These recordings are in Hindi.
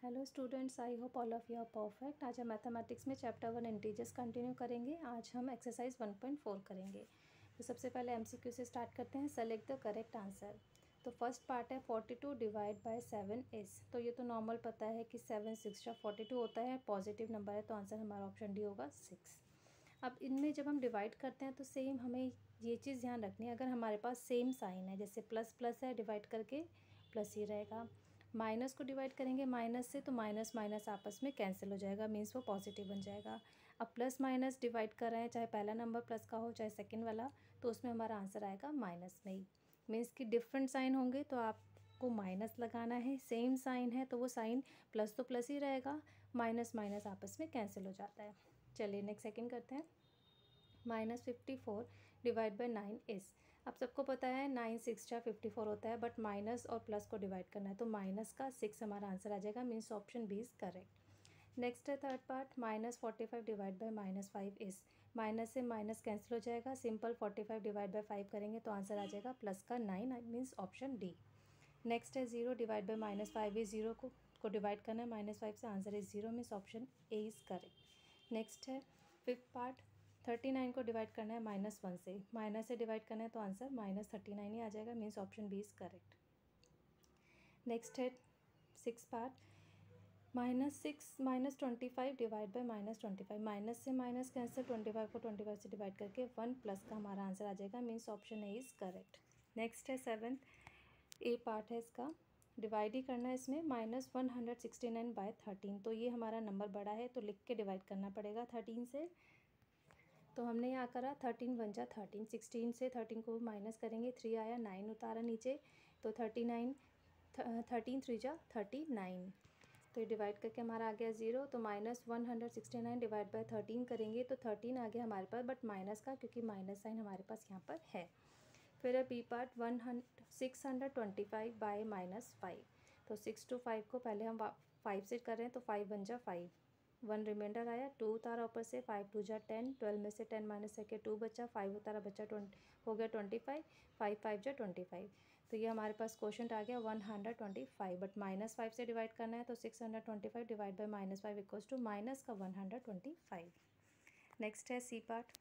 Hello students, I hope all of you are perfect. आज हम मैथमेटिक्स में चैप्टर 1 इंटीजर्स कंटिन्यू करेंगे। आज हम एक्सरसाइज 1.4 करेंगे। तो सबसे पहले एमसीक्यू से स्टार्ट करते हैं। Select the correct answer. तो फर्स्ट पार्ट है 42 डिवाइड बाय 7 इज। तो ये तो नॉर्मल पता है कि 7 6 42 होता है, पॉजिटिव नंबर है, तो आंसर हमारा ऑप्शन डी होगा 6। अब इनमें जब हम डिवाइड करते हैं तो सेम हमें ये चीज़ ध्यान रखनी है, अगर हमारे पास सेम साइन है, जैसे प्लस प्लस है, डिवाइड करके प्लस ही रहेगा। माइनस को डिवाइड करेंगे माइनस से, तो माइनस माइनस आपस में कैंसिल हो जाएगा, मीन्स वो पॉजिटिव बन जाएगा। अब प्लस माइनस डिवाइड कर रहे हैं, चाहे पहला नंबर प्लस का हो चाहे सेकंड वाला, तो उसमें हमारा आंसर आएगा माइनस में ही। मीन्स कि डिफरेंट साइन होंगे तो आपको माइनस लगाना है, सेम साइन है तो वो साइन प्लस तो प्लस ही रहेगा, माइनस माइनस आपस में कैंसिल हो जाता है। चलिए नेक्स्ट सेकेंड करते हैं। -54 डिवाइड बाई 9 इज़। अब सबको पता है 9 6 54 होता है, बट माइनस और प्लस को डिवाइड करना है, तो माइनस का 6 हमारा आंसर आ जाएगा, means option B is correct. Next है third part, -45 divide by -5 is. Minus से माइनस कैंसिल हो जाएगा, सिंपल 45 डिवाइड बाई 5 करेंगे तो आंसर आ जाएगा प्लस का 9, मीन्स ऑप्शन डी। नेक्स्ट है 0 डिवाइड बाई -5 इज़। 0 को डिवाइड करना है -5 से, answer is 0, means option A is correct. Next है फिफ्थ पार्ट, 39 को डिवाइड करना है -1 से, माइनस से डिवाइड करना है तो आंसर -39 ही आ जाएगा, means option B is correct. Next है six part, -25 divide by -25। Minus से माइनस कैंसिल, 25 को 25 से डिवाइड करके 1 प्लस का हमारा आंसर आ जाएगा, means option A is correct. Next है सेवन्थ ए पार्ट है, इसका डिवाइड ही करना है इसमें, -169 बाय 13। तो ये हमारा नंबर बड़ा है तो लिख के डिवाइड करना पड़ेगा 13 से। तो हमने यहाँ करा 13 × 13, 16 से 13 को माइनस करेंगे, 3 आया, 9 उतारा नीचे, तो 39 13 3 × 39। तो ये डिवाइड करके हमारा आ गया 0। तो -169 डिवाइड बाय 13 करेंगे तो 13 आ गया हमारे पास, बट माइनस का, क्योंकि माइनस साइन हमारे पास यहाँ पर है। फिर है बी पार्ट, 625 बाय -5। तो 6 to 5 को पहले हम 5 से कर रहे हैं, तो 5 × 5, 1 रिमाइंडर आया, 2 उतारा ऊपर से, 5 2 × 10, 12 में से 10 माइनस करके 2 बचा, 5 उतारा बचा, 20 हो गया 25, 5 5 × 25। तो ये हमारे पास क्वेश्चन आ गया 125, बट -5 से डिवाइड करना है, तो 625 divide by -5 equals to minus का 125। नेक्स्ट है सी पार्ट,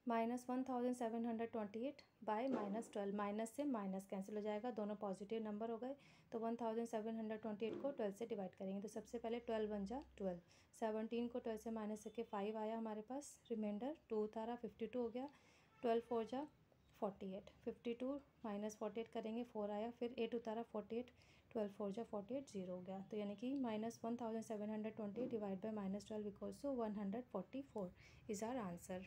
-1728 बाय -12। माइनस से माइनस कैंसिल हो जाएगा, दोनों पॉजिटिव नंबर हो गए, तो 1728 को 12 से डिवाइड करेंगे। तो सबसे पहले 12 × 12, 17 को 12 से माइनस करके 5 आया हमारे पास, रिमाइंडर 2 उतारा, 52 हो गया, 12 4 × 48, 52 -48 करेंगे, 4 आया, फिर 8 उतारा, 48, 12 4 × 48, 0 हो गया। तो यानी कि -1728 divide by -12 equals to 144 is our answer.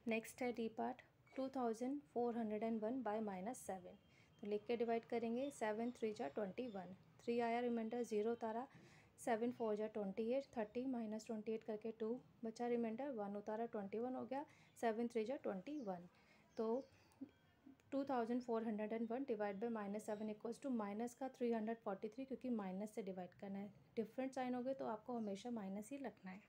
Next है डी पार्ट, 2401 बाय -7। तो लिख के डिवाइड करेंगे, 7 3 × 21, 3 आया, रिमाइंडर 0 उतारा, 7 4 × 28, 30 -28 करके 2 बचा, रिमाइंडर 1 उतारा, 21 हो गया, 7 3 × 21। तो 2401 divide by -7 equals to minus का 343, क्योंकि माइनस से डिवाइड करना है, डिफरेंट साइन हो गए तो आपको हमेशा माइनस ही रखना है।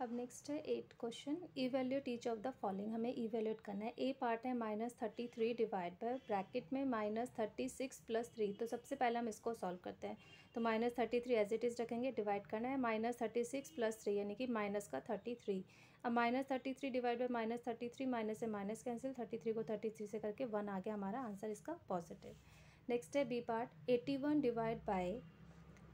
अब नेक्स्ट है 8 question, evaluate each of the following. हमें इवेल्यूट करना है। ए पार्ट है -33 डिवाइड बाय ब्रैकेट में -36 + 3। तो सबसे पहले हम इसको सॉल्व करते हैं। तो -33 एज इट इज़ रखेंगे, डिवाइड करना है -36 + 3, यानी कि माइनस का 33। अब -33 डिवाइड बाय -33, माइनस से माइनस कैंसिल, 33 को 33 से करके 1 आ गया हमारा आंसर इसका पॉजिटिव। नेक्स्ट है B part, 81 divide by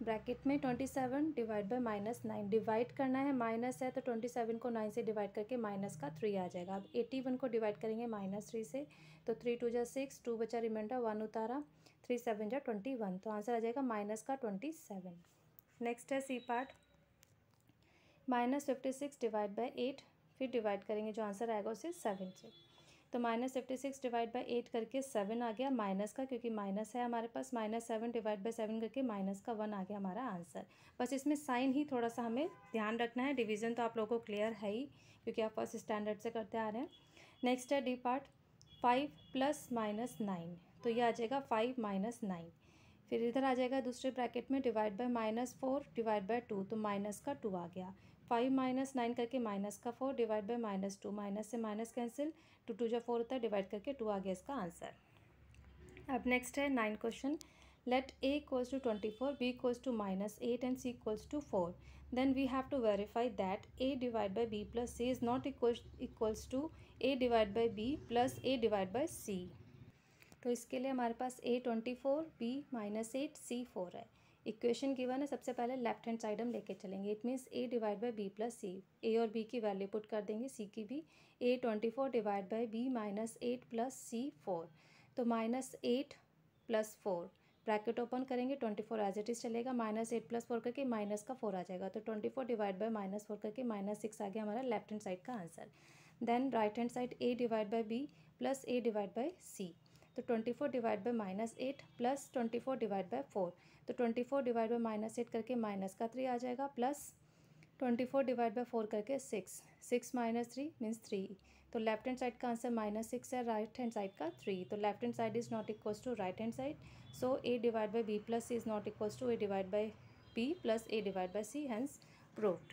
bracket में 27 डिवाइड बाय -9। डिवाइड करना है, माइनस है तो 27 को 9 से डिवाइड करके माइनस का 3 आ जाएगा। अब 81 को डिवाइड करेंगे -3 से, तो 3 2 × 6, 2 बचा, रिमाइंडर 1 उतारा, 3 7 × 21। तो आंसर आ जाएगा माइनस का 27। नेक्स्ट है सी पार्ट, -56 डिवाइड बाय 8, फिर डिवाइड करेंगे, जो आंसर आएगा उसे 7 से। तो -56 डिवाइड बाय 8 करके 7 आ गया, माइनस का, क्योंकि माइनस है हमारे पास, -7 डिवाइड बाय 7 करके माइनस का 1 आ गया हमारा आंसर। बस इसमें साइन ही थोड़ा सा हमें ध्यान रखना है, डिवीज़न तो आप लोगों को क्लियर है ही, क्योंकि आप फर्स्ट स्टैंडर्ड से करते आ रहे हैं। नेक्स्ट है डी पार्ट, 5 + -9। तो ये आ जाएगा 5 - 9। फिर इधर आ जाएगा दूसरे ब्रैकेट में, डिवाइड बाय -4 डिवाइड बाय 2, तो माइनस का 2 आ गया, 5 - 9 करके माइनस का 4 डिवाइड बाय -2, माइनस से माइनस कैंसिल, 2 2 × 4 होता है, डिवाइड करके 2 आ गया इसका आंसर। अब नेक्स्ट है 9 question, Let A equals to 24, B equals to -8 and C equals to 4. Then we have to verify that A divided by B plus C is not equals to A divided by B plus A divided by C. तो इसके लिए हमारे पास A 24, B -8, C 4 है. इक्वेशन गिवन है. सबसे पहले लेफ्ट हैंड साइड हम लेके चलेंगे. It means A divide by B plus C. A और B की वैल्यू पुट कर देंगे, C की भी. A 24 divide by B -8 plus C 4. तो -8 प्लस 4 ब्रैकेट ओपन करेंगे. 24 एज इट इज़ चलेगा. -8 प्लस 4 करके माइनस का 4 आ जाएगा. तो 24 डिवाइड बाई -4 करके -6 आ गया हमारा लेफ्ट हैंड साइड का answer. Then right hand side A divide by B plus A divide by C. तो 24 divide by -8 plus 24 divide by 4. तो 24 डिवाइड बाई -8 करके माइनस का 3 आ जाएगा, प्लस 24 डिवाइड बाई 4 करके 6. 6 माइनस 3 मीन्स 3. तो लेफ्ट हैंड साइड का आंसर -6 है, राइट हैंड साइड का 3. तो left hand side is not equals to right hand side. So A divide by B plus C is not equals to A divide by B plus A divide by C, hence proved.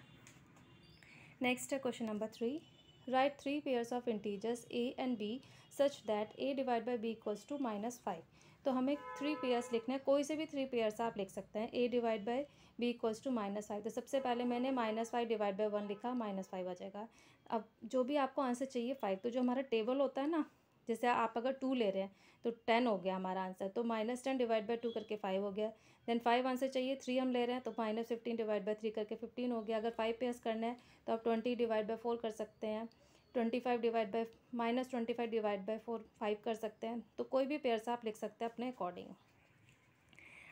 Next है question number 3. Write 3 pairs of integers A and B such that A divided by B equals to -5. तो हमें 3 पेयर्स लिखना है. कोई से भी 3 पेयर्स आप लिख सकते हैं. A divide by B equals to -5. तो सबसे पहले मैंने -5 डिवाइड बाई 1 लिखा, -5 आ जाएगा. अब जो भी आपको आंसर चाहिए 5, तो जो हमारा टेबल होता है ना, जैसे आप अगर 2 ले रहे हैं तो 10 हो गया हमारा आंसर. तो -10 डिवाइड बाई 2 करके 5 हो गया. देन 5 आंसर चाहिए. 3 हम ले रहे हैं तो -15 डिवाइड बाई 3 करके 15 हो गया. अगर 5 पेयर्स करना है तो आप 20 डिवाइड बाई 4 कर सकते हैं. 25 डिवाइड बाई -25 डिवाइड बाई 4 5 कर सकते हैं. तो कोई भी पेयर्स आप लिख सकते हैं अपने अकॉर्डिंग.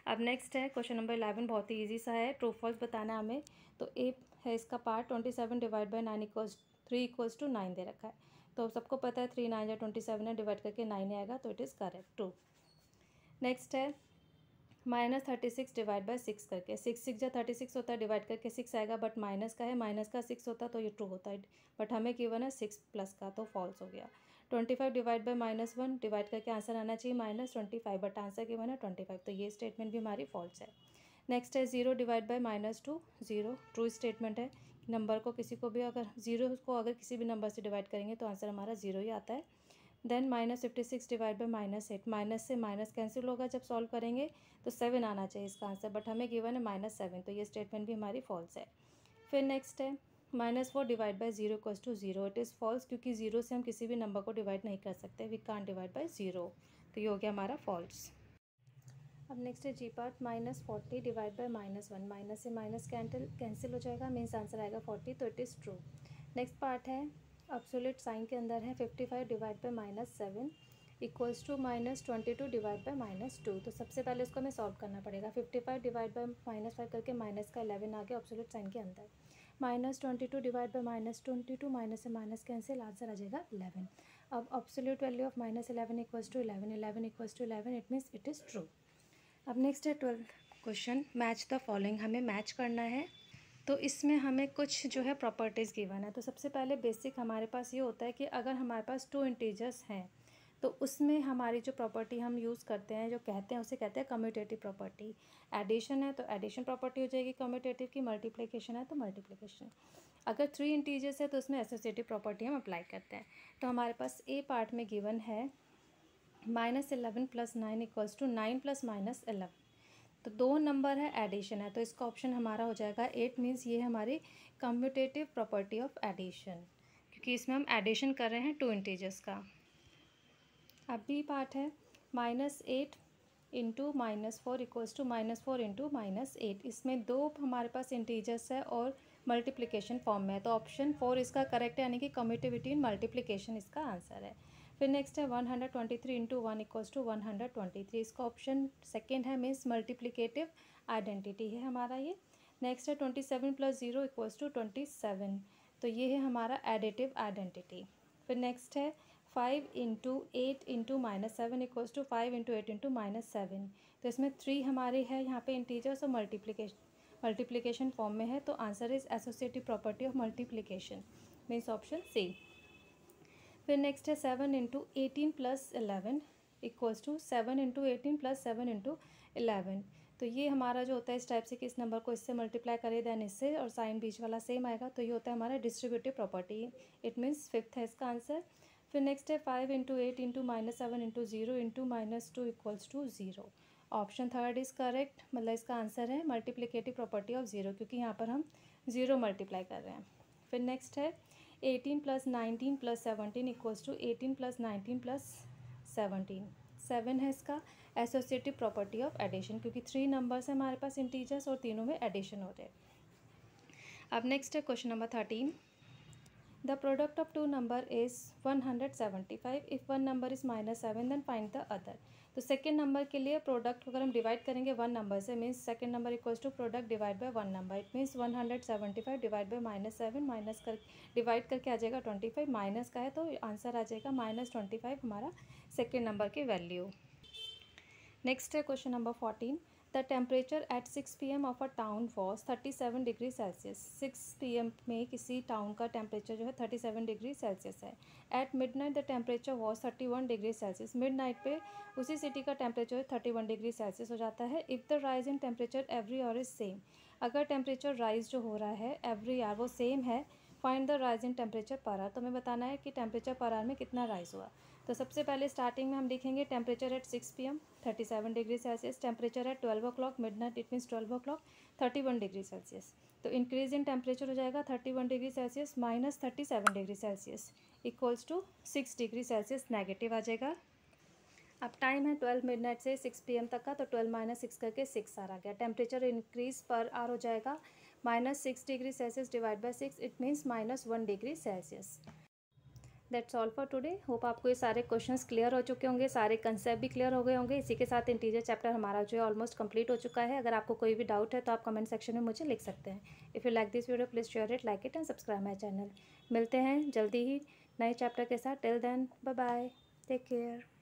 अब नेक्स्ट है क्वेश्चन नंबर 11. बहुत ही ईजी सा है, ट्रू फॉल्स बताना है हमें. तो ए है इसका part. 27 divide by 9 equals 3 equals to 9 दे रखा है. तो सबको पता है 3 9 या 27 है, डिवाइड करके 9 आएगा. तो it is correct, true. Next है -36 डिवाइड बाई 6 करके. 6 6 या 36 होता है, डिवाइड करके 6 आएगा. बट माइनस का है, माइनस का 6 होता तो ये ट्रू होता है. बट हमें गिवन है 6 प्लस का, तो फॉल्स हो गया. 25 डिवाइड बाई -1 डिवाइड करके आंसर आना चाहिए -25, बट आंसर गिवन है 25. तो ये स्टेटमेंट भी हमारी फॉल्स है. नेक्स्ट है 0 डिवाइड बाई -2. 0 ट्रू स्टेटमेंट है. नंबर को किसी को भी अगर 0 को अगर किसी भी नंबर से डिवाइड करेंगे तो आंसर हमारा 0 ही आता है. Then -56 divide by -8. माइनस से माइनस कैंसिल होगा जब सॉल्व करेंगे, तो 7 आना चाहिए इसका आंसर. बट हमें गिवन है -7. तो ये स्टेटमेंट भी हमारी फॉल्स है. फिर नेक्स्ट है -4 divide by 0 equals to 0. It is false, क्योंकि 0 से हम किसी भी नंबर को डिवाइड नहीं कर सकते. We can't divide by 0. तो ये हो गया हमारा फॉल्स. अब नेक्स्ट है G part. -40 divide by -1. Minus से माइनस कैंसिल हो जाएगा, मीन्स आंसर आएगा 40. तो it is true. Next part है एब्सोल्यूट साइन के अंदर है. 55 divide by -7 equals to -22 divide by -2. तो सबसे पहले उसको हमें सॉल्व करना पड़ेगा. 55 डिवाइड बाई -5 करके माइनस का 11 आ गया एब्सोल्यूट साइन के अंदर. -22 डिवाइड बाई -22, माइनस से माइनस कैंसिल, आंसर आ जाएगा 11. अब absolute value of -11 equals to 11. 11 equals to 11, it means it is true. अब नेक्स्ट है 12th question. Match the following. हमें मैच करना है. तो इसमें हमें कुछ जो है प्रॉपर्टीज़ गिवन है. तो सबसे पहले बेसिक हमारे पास ये होता है कि अगर हमारे पास 2 इंटीजर्स हैं तो उसमें हमारी जो प्रॉपर्टी हम यूज़ करते हैं, जो कहते हैं, उसे कहते हैं कम्यूटेटिव प्रॉपर्टी. एडिशन है तो एडिशन प्रॉपर्टी हो जाएगी कम्यूटेटिव की. मल्टीप्लिकेशन है तो मल्टीप्लिकेशन. अगर 3 इंटीजर्स है तो उसमें एसोसिएटिव प्रॉपर्टी हम अप्लाई करते हैं. तो हमारे पास ए पार्ट में गिवन है -11 प्लस 9 इक्वल्स टू 9 प्लस -11. तो 2 नंबर है, एडिशन है, तो इसका ऑप्शन हमारा हो जाएगा 8. मीन्स ये हमारी कम्यूटेटिव प्रॉपर्टी ऑफ एडिशन, क्योंकि इसमें हम एडिशन कर रहे हैं 2 इंटीजर्स का. अब बी पार्ट है -8 इंटू -4 इक्वल्स टू -4 इंटू -8. इसमें 2 हमारे पास इंटीजर्स है और मल्टीप्लिकेशन फॉर्म में है. तो ऑप्शन 4 इसका करेक्ट है, यानी कि कम्यूटिविटी इन मल्टीप्लिकेशन इसका आंसर है. फिर नेक्स्ट है 123 इंटू 1 इक्वल्स टू 123. इसका ऑप्शन सेकेंड है, मीन्स मल्टीप्लिकेटिव आइडेंटिटी है हमारा ये. नेक्स्ट है 27 प्लस 0 इक्वल्स टू 27. तो ये है हमारा एडिटिव आइडेंटिटी. फिर नेक्स्ट है 5 into 8 into -7 equals to 5 into 8 into -7. तो इसमें 3 हमारी है यहाँ पे इंटीजर्स और मल्टीप्लिकेशन फॉर्म में है. तो answer is associative property of multiplication, means option C. फिर नेक्स्ट है 7 into 18 plus 11 equals to 7 into 18 plus 7 into 11. तो ये हमारा जो होता है इस टाइप से कि इस नंबर को इससे मल्टीप्लाई करें दैन इससे, और साइन बीच वाला सेम आएगा. तो ये होता है हमारा distributive property. It means 5th है इसका आंसर. फिर नेक्स्ट है 5 into 8 into -7 into 0 into -2 equals to 0. Option third is correct, मतलब इसका आंसर है मल्टीप्लिकेटिव प्रॉपर्टी ऑफ ज़ीरो, क्योंकि यहाँ पर हम ज़ीरो मल्टीप्लाई कर रहे हैं। फिर नेक्स्ट है 18 + 19 + 17 = 18 + 19 + 17। 7 है इसका एसोसिएटिव प्रॉपर्टी ऑफ एडिशन, क्योंकि 3 नंबर्स हैं हमारे पास इंटीजर्स और तीनों में एडिशन हो रहे हैं। अब नेक्स्ट है question number 13। The product of two number is 175। If one number is -7 then find the other. तो सेकेंड नंबर के लिए प्रोडक्ट अगर हम डिवाइड करेंगे वन नंबर से, means second number equals to product divide by one number. It means 175 divide by -7 minus कर डिवाइड करके आ जाएगा 25, माइनस का है तो आंसर आ जाएगा -25 हमारा सेकेंड नंबर की वैल्यू। नेक्स्ट है question number 14। The temperature at 6 PM of a town was 37 degree Celsius. 6 PM में किसी टाउन का टेम्परेचर जो है 37 डिग्री सेल्सियस है। At midnight the temperature was 31 degree Celsius. Midnight पे उसी सिटी का टेम्परेचर 31 डिग्री सेल्सियस हो जाता है। If the rise in temperature every hour is same, अगर टेम्परेचर राइज जो हो रहा है एवरी आवर वो सेम है, find the rise in temperature per hour. तो हमें बताना है कि टेम्परेचर पर आवर में कितना राइज हुआ। तो सबसे पहले स्टार्टिंग में हम लिखेंगे temperature at 6 PM 37 degree Celsius, temperature at 12 o'clock midnight, it means 12 o'clock 31 degree Celsius. तो इंक्रीज इन टेम्परेचर हो जाएगा 31 degree Celsius minus 37 degree Celsius equals to 6 degree Celsius, negative आ जाएगा। अब टाइम है 12 मिडनाइट से 6 PM तक का, तो 12 - 6 करके 6 आ गया। टेम्परेचर इंक्रीज पर आवर हो जाएगा -6 degree Celsius divide by 6, it means -1 degree Celsius. That's all for today. Hope आपको ये सारे क्वेश्चंस क्लियर हो चुके होंगे, सारे कंसेप्ट भी क्लियर हो गए होंगे। इसी के साथ इंटीजर चैप्टर हमारा जो है ऑलमोस्ट कंप्लीट हो चुका है। अगर आपको कोई भी डाउट है तो आप कमेंट सेक्शन में मुझे लिख सकते हैं। If you like this video please share it, like it and subscribe my channel. मिलते हैं जल्दी ही नए चैप्टर के साथ। Till then bye bye, take care.